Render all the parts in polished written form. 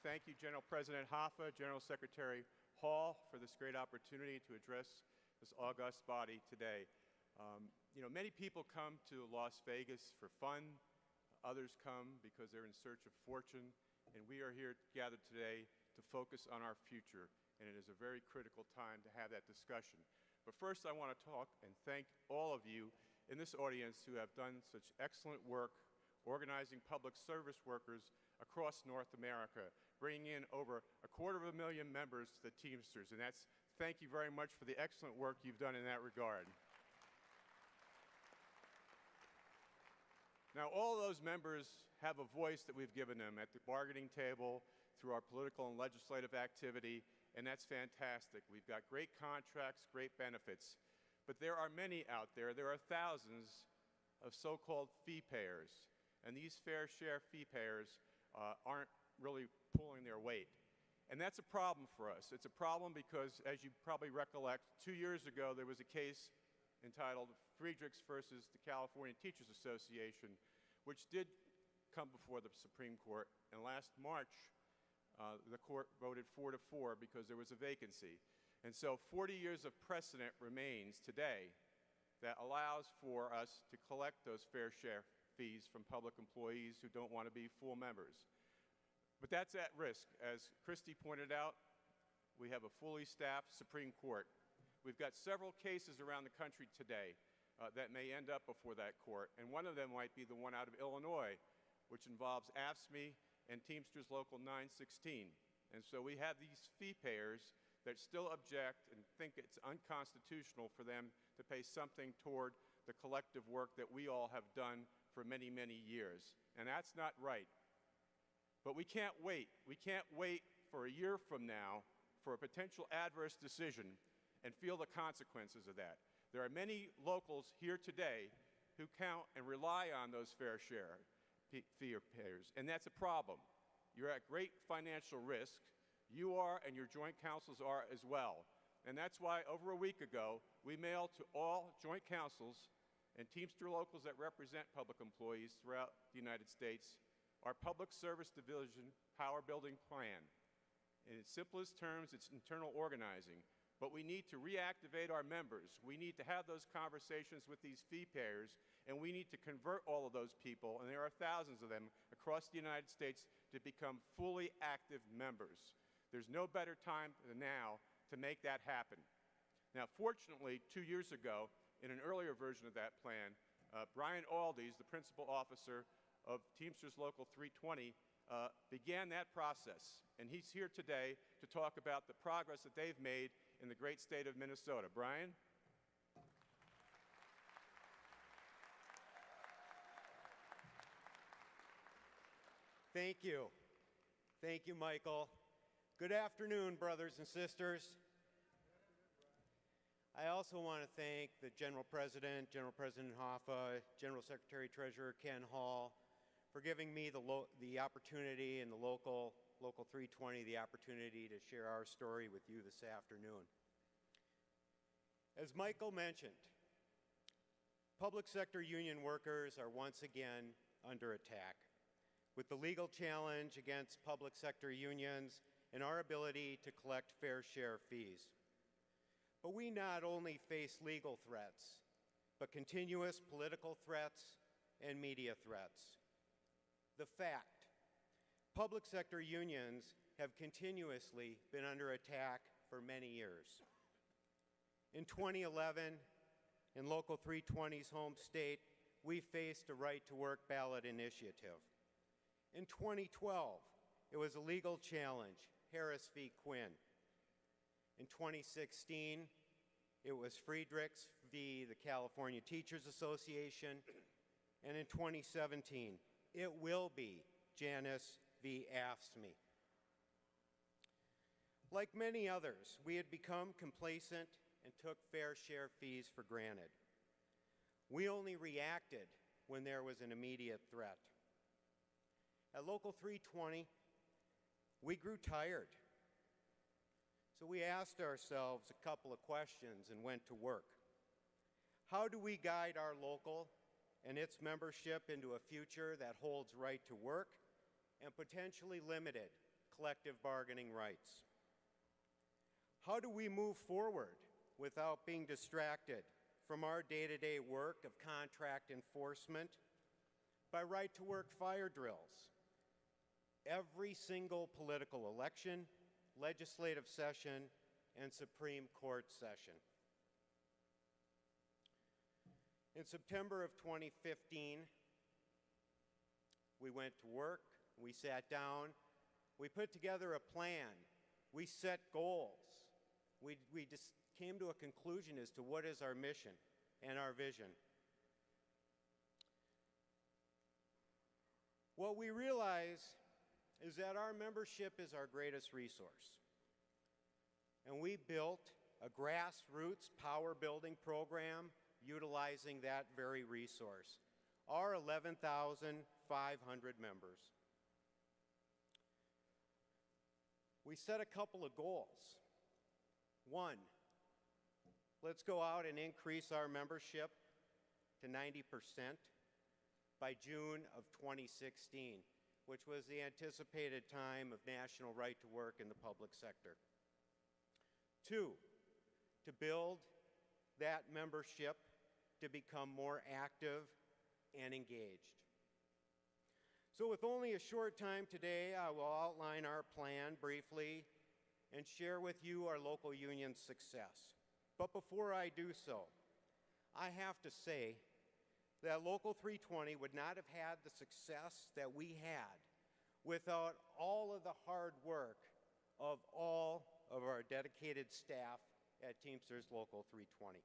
Thank you, General President Hoffa, General Secretary Hall, for this great opportunity to address this august body today. Many people come to Las Vegas for fun. Others come because they're in search of fortune. And we are here gathered today to focus on our future. And it is a very critical time to have that discussion. But first, I want to talk and thank all of you in this audience who have done such excellent work organizing public service workers across North America, bringing in over 250,000 members to the Teamsters. And thank you very much for the excellent work you've done in that regard. Now, all those members have a voice that we've given them at the bargaining table, through our political and legislative activity, and that's fantastic. We've got great contracts, great benefits. But there are many out there. There are thousands of so-called fee payers. And these fair share fee payers aren't really pulling their weight. And that's a problem for us. It's a problem because, as you probably recollect, 2 years ago there was a case entitled Friedrichs versus the California Teachers Association, which did come before the Supreme Court. And last March, the court voted 4-4 because there was a vacancy. And so 40 years of precedent remains today that allows for us to collect those fair share fees from public employees who don't want to be full members. But that's at risk. As Christy pointed out, we have a fully staffed Supreme Court. We've got several cases around the country today that may end up before that court, and one of them might be the one out of Illinois, which involves AFSCME and Teamsters Local 916. And so we have these fee payers that still object and think it's unconstitutional for them to pay something toward the collective work that we all have done for many, many years. And that's not right. But we can't wait. We can't wait for a year from now for a potential adverse decision and feel the consequences of that. There are many locals here today who count and rely on those fair share fee payers, and that's a problem. You're at great financial risk. You are, and your joint councils are as well. And that's why over a week ago, we mailed to all joint councils and Teamster locals that represent public employees throughout the United States our Public Service Division Power Building Plan. In its simplest terms, it's internal organizing. But we need to reactivate our members. We need to have those conversations with these fee payers, and we need to convert all of those people, and there are thousands of them across the United States, to become fully active members. There's no better time than now to make that happen. Now, fortunately, 2 years ago, in an earlier version of that plan, Brian Aldes, the principal officer of Teamsters Local 320, began that process. And he's here today to talk about the progress that they've made in the great state of Minnesota. Brian? Thank you. Thank you, Michael. Good afternoon, brothers and sisters. I also want to thank the General President Hoffa, General Secretary Treasurer Ken Hall, for giving me the opportunity and the local 320 the opportunity to share our story with you this afternoon. As Michael mentioned, public sector union workers are once again under attack, with the legal challenge against public sector unions and our ability to collect fair share fees. But we not only face legal threats, but continuous political threats and media threats. The fact, public sector unions have continuously been under attack for many years. In 2011, in Local 320's home state, we faced a right-to-work ballot initiative. In 2012, it was a legal challenge, Harris v. Quinn. In 2016, it was Friedrichs v. the California Teachers Association. And in 2017, it will be Janus v. AFSCME. Like many others, we had become complacent and took fair share fees for granted. We only reacted when there was an immediate threat. At Local 320, we grew tired. So we asked ourselves a couple of questions and went to work. How do we guide our local and its membership into a future that holds right to work and potentially limited collective bargaining rights. How do we move forward without being distracted from our day-to-day work of contract enforcement? By right-to-work fire drills. Every single political election, legislative session, and Supreme Court session. In September of 2015, we went to work, we sat down, we put together a plan, we set goals. We just came to a conclusion as to what is our mission and our vision. What we realize is that our membership is our greatest resource. And we built a grassroots power building program utilizing that very resource, our 11,500 members. We set a couple of goals. One, let's go out and increase our membership to 90% by June of 2016, which was the anticipated time of national right to work in the public sector. Two, to build that membership to become more active and engaged. So with only a short time today, I will outline our plan briefly and share with you our local union's success. But before I do so, I have to say that Local 320 would not have had the success that we had without all of the hard work of all of our dedicated staff at Teamsters Local 320.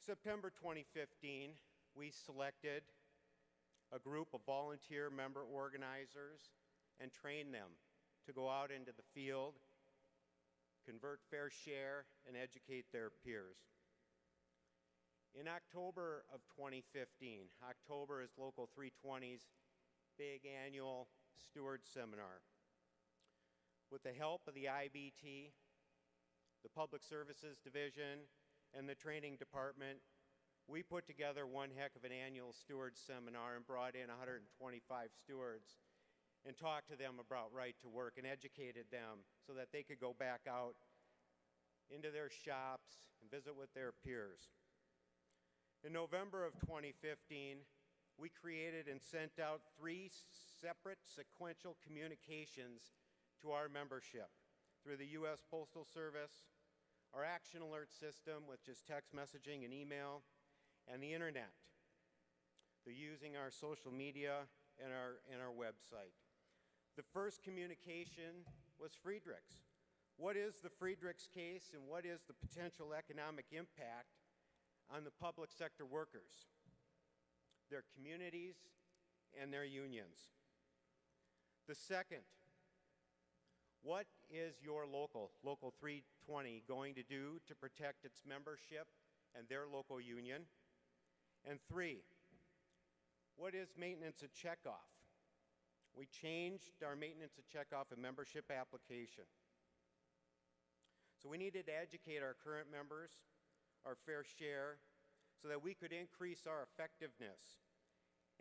September 2015, we selected a group of volunteer member organizers and trained them to go out into the field, convert fair share, and educate their peers. In October of 2015, October is Local 320's big annual Steward Seminar. With the help of the IBT, the Public Services Division, and the Training Department, we put together one heck of an annual Steward Seminar and brought in 125 stewards and talked to them about right to work and educated them so that they could go back out into their shops and visit with their peers. In November of 2015, we created and sent out 3 separate sequential communications to our membership through the U.S. Postal Service, our Action Alert system, which is text messaging and email, and the internet, through using our social media and our website. The first communication was Friedrichs. What is the Friedrichs case and what is the potential economic impact on the public sector workers, their communities, and their unions? The second, what is your Local 320 going to do to protect its membership and their local union? And 3, what is maintenance and checkoff? We changed our maintenance and checkoff and membership application. So we needed to educate our current members, our fair share, so that we could increase our effectiveness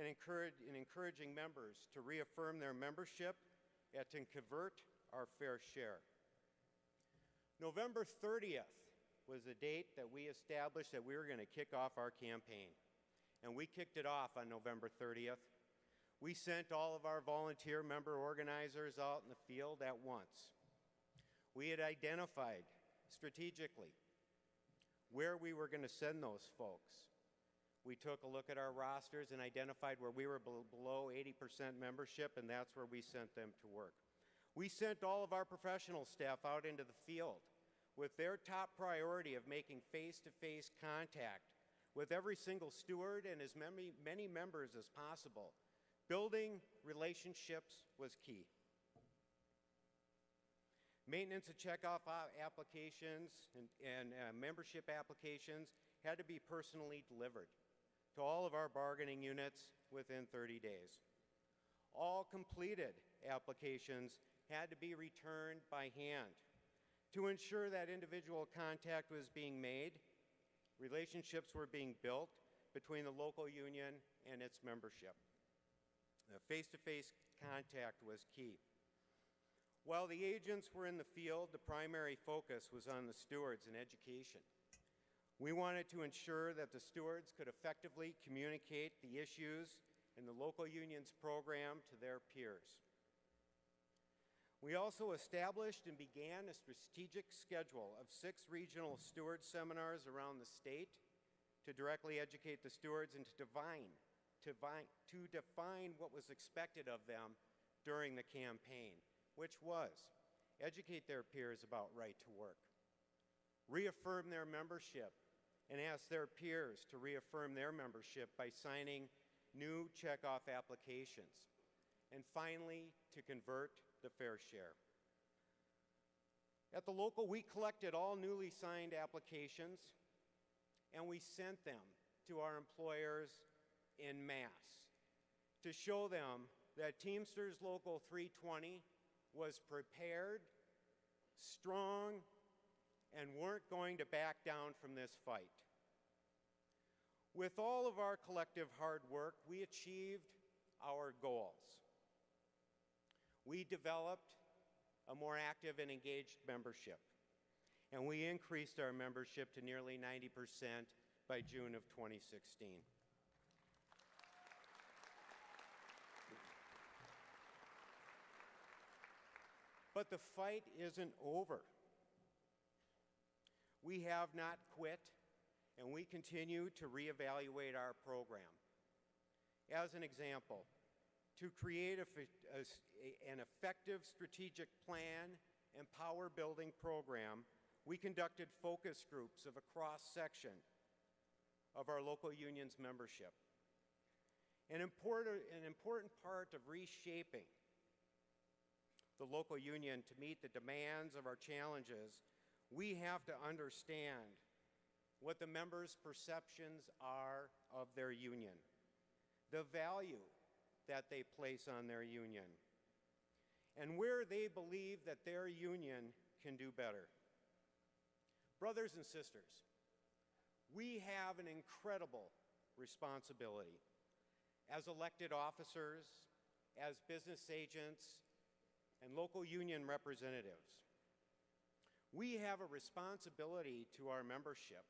in encouraging members to reaffirm their membership and to convert our fair share. November 30th was the date that we established that we were going to kick off our campaign. And we kicked it off on November 30th. We sent all of our volunteer member organizers out in the field at once. We had identified strategically where we were going to send those folks. We took a look at our rosters and identified where we were below 80% membership, and that's where we sent them to work. We sent all of our professional staff out into the field with their top priority of making face-to-face contact with every single steward and as many members as possible. Building relationships was key. Maintenance and checkoff applications and membership applications had to be personally delivered to all of our bargaining units within 30 days. All completed applications had to be returned by hand to ensure that individual contact was being made, relationships were being built between the local union and its membership. Face-to-face contact was key. While the agents were in the field, the primary focus was on the stewards and education. We wanted to ensure that the stewards could effectively communicate the issues in the local union's program to their peers. We also established and began a strategic schedule of 6 regional steward seminars around the state to directly educate the stewards and to define what was expected of them during the campaign, which was educate their peers about right to work, reaffirm their membership, and ask their peers to reaffirm their membership by signing new checkoff applications, and finally, to convert the fair share. At the local, we collected all newly signed applications, and we sent them to our employers en masse to show them that Teamsters Local 320 was prepared, strong, and weren't going to back down from this fight. With all of our collective hard work, we achieved our goals. We developed a more active and engaged membership, and we increased our membership to nearly 90% by June of 2016. But the fight isn't over. We have not quit, and we continue to reevaluate our program. As an example, to create an effective strategic plan and power-building program, we conducted focus groups of a cross-section of our local union's membership. An important part of reshaping the local union to meet the demands of our challenges, we have to understand what the members' perceptions are of their union, the value that they place on their union, and where they believe that their union can do better. Brothers and sisters, we have an incredible responsibility as elected officers, as business agents, and local union representatives. We have a responsibility to our membership.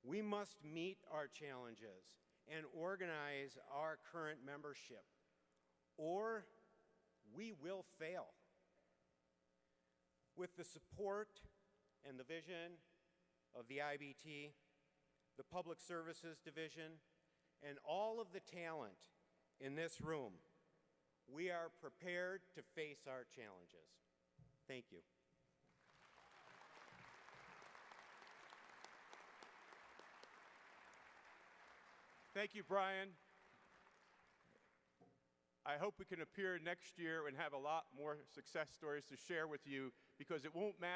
We must meet our challenges and organize our current membership, or we will fail. With the support and the vision of the IBT, the Public Services Division, and all of the talent in this room, we are prepared to face our challenges. Thank you. Thank you, Brian. I hope we can appear next year and have a lot more success stories to share with you, because it won't matter